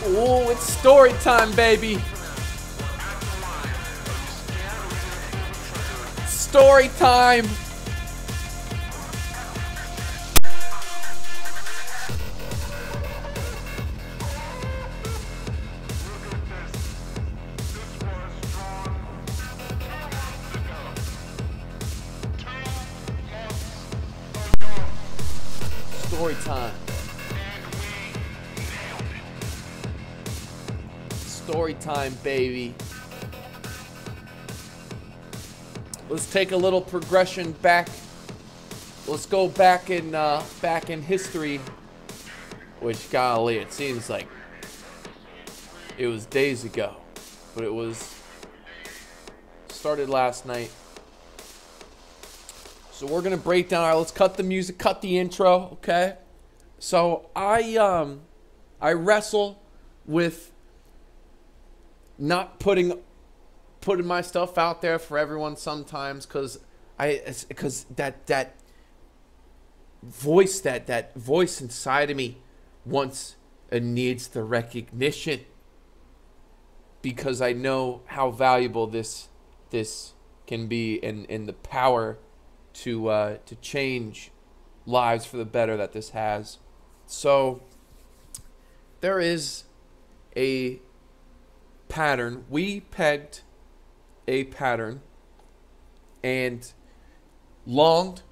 Ooh, it's story time, baby. Story time. Story time. Story time, baby. Let's take a little progression back. Let's go back in history. Which, golly, it seems like it was days ago, but it was started last night. So we're gonna break down. All right, let's cut the music, cut the intro, okay? So I wrestle with not putting my stuff out there for everyone sometimes, because that voice inside of me wants and needs the recognition, because I know how valuable this can be, and the power to change lives for the better that this has. So there is a pattern. We pegged a pattern and longed,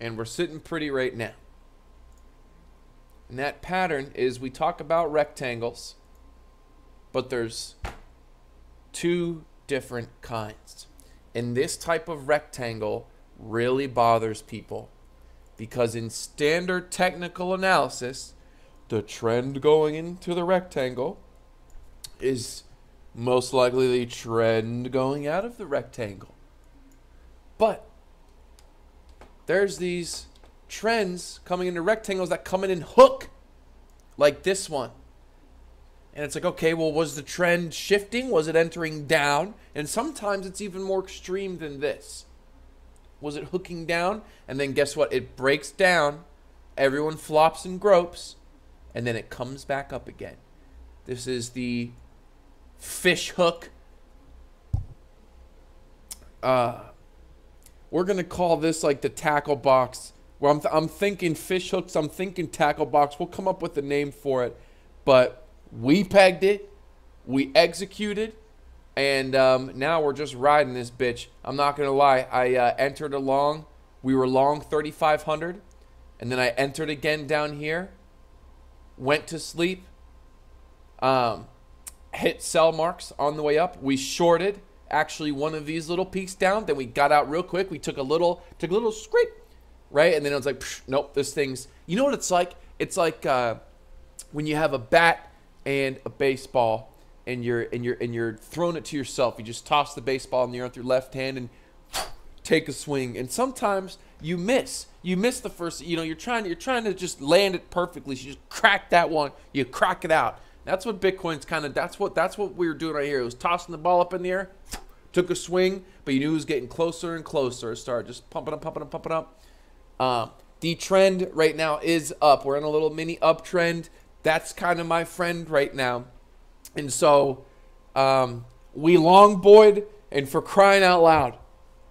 and we're sitting pretty right now. And that pattern is, we talk about rectangles, but there's two different kinds. And this type of rectangle really bothers people, because in standard technical analysis, the trend going into the rectangle is most likely the trend going out of the rectangle. But there's these trends coming into rectangles that come in and hook, like this one. And it's like, okay, well, was the trend shifting? Was it entering down? And sometimes it's even more extreme than this. Was it hooking down? And then guess what? It breaks down. Everyone flops and gropes. And then it comes back up again. This is the fish hook. We're going to call this like the tackle box. Well, I'm thinking fish hooks. I'm thinking tackle box. We'll come up with a name for it. But we pegged it. We executed. And now we're just riding this bitch. I'm not going to lie. I entered a long. We were long 3,500. And then I entered again down here. Went to sleep. Hit sell marks on the way up. We shorted actually one of these little peaks down. Then we got out real quick. We took a little scrape, right? And then it was like, nope, this thing's. You know what it's like? It's like when you have a bat and a baseball, and you're throwing it to yourself. You just toss the baseball in the air with your left hand and take a swing. And sometimes you miss. You miss the first. You know, you're trying to just land it perfectly. So you just crack that one. You crack it out. That's what Bitcoin's kind of. That's what we were doing right here. It was tossing the ball up in the air, took a swing, but you knew it was getting closer and closer. It started just pumping up. The trend right now is up. We're in a little mini uptrend. That's kind of my friend right now. And so we long boyed, and for crying out loud,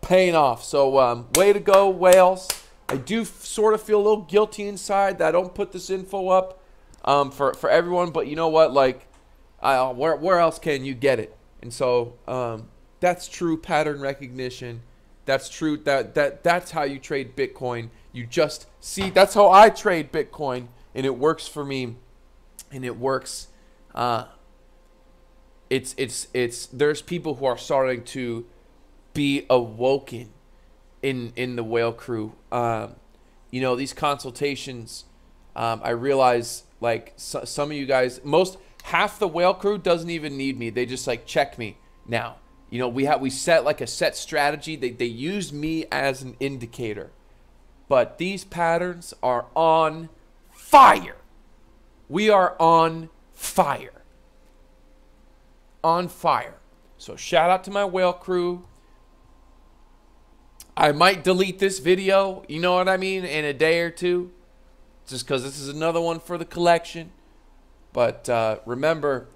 paying off. So way to go, whales. I do sort of feel a little guilty inside that I don't put this info up for everyone. But you know what? Like, where else can you get it? And so that's true pattern recognition. That's true. That's how you trade Bitcoin. You just see. That's how I trade Bitcoin, and it works for me. And it works. There's people who are starting to be awoken in the whale crew. You know, these consultations, I realize, like, some of you guys, half the whale crew doesn't even need me. They just like check me now. You know, we set like a set strategy. They use me as an indicator. But these patterns are on fire. We are on fire. On fire. So shout out to my whale crew. I might delete this video, you know what I mean, in a day or two. just because this is another one for the collection. But remember,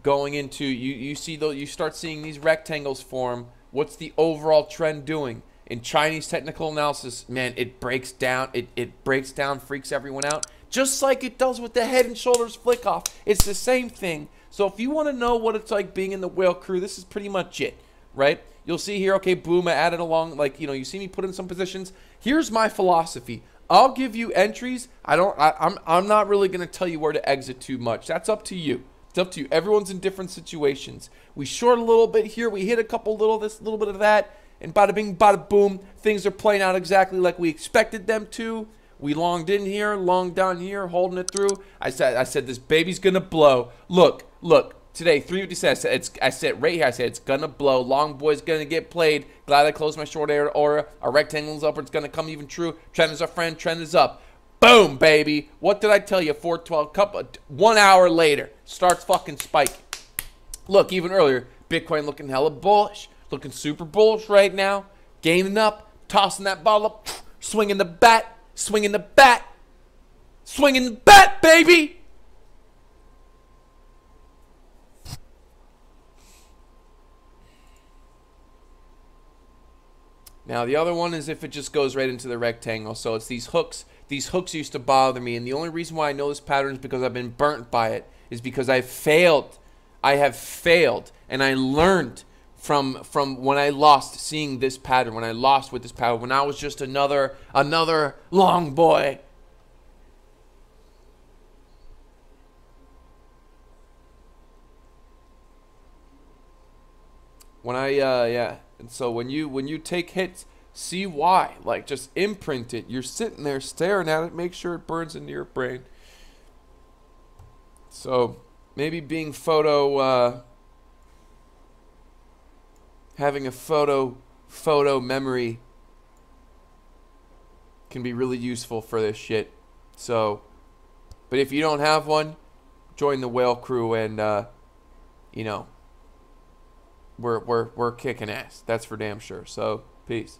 going into you start seeing these rectangles form. What's the overall trend doing? In Chinese technical analysis, man, it breaks down, it breaks down, freaks everyone out, just like it does with the head and shoulders flick off. It's the same thing. So if you want to know what it's like being in the whale crew, this is pretty much it, right? You'll see here, okay, boom, I added along, like, you know, you see me put in some positions. Here's my philosophy. I'll give you entries. I'm not really going to tell you where to exit too much. That's up to you. It's up to you. Everyone's in different situations. We short a little bit here. We hit a couple little this, little bit of that. And bada bing, bada boom, things are playing out exactly like we expected them to. We longed in here, longed down here, holding it through. I said this baby's gonna blow. Look. Today, 357. I said right here. I said it's gonna blow. Long boy's gonna get played. Glad I closed my short aura. Our rectangle's up. It's gonna come even true. Trend is our friend. Trend is up. Boom, baby. What did I tell you? 412. 1 hour later, starts fucking spiking. Look, even earlier, Bitcoin looking hella bullish. Looking super bullish right now. Gaining up. Tossing that ball up. Swinging the bat. Swinging the bat. Swinging the bat, baby. Now, the other one is if it just goes right into the rectangle. So it's these hooks. These hooks used to bother me. And the only reason why I know this pattern is because I've been burnt by it. Is because I've failed. I have failed. And I learned from when I lost seeing this pattern, when I lost with this pattern, when I was just another long boy. When yeah. And so when you take hits, see why. Like, just imprint it. You're sitting there staring at it. Make sure it burns into your brain. So maybe being having a photo memory can be really useful for this shit. So, but if you don't have one, join the whale crew and you know, we're kicking ass. That's for damn sure. So, peace.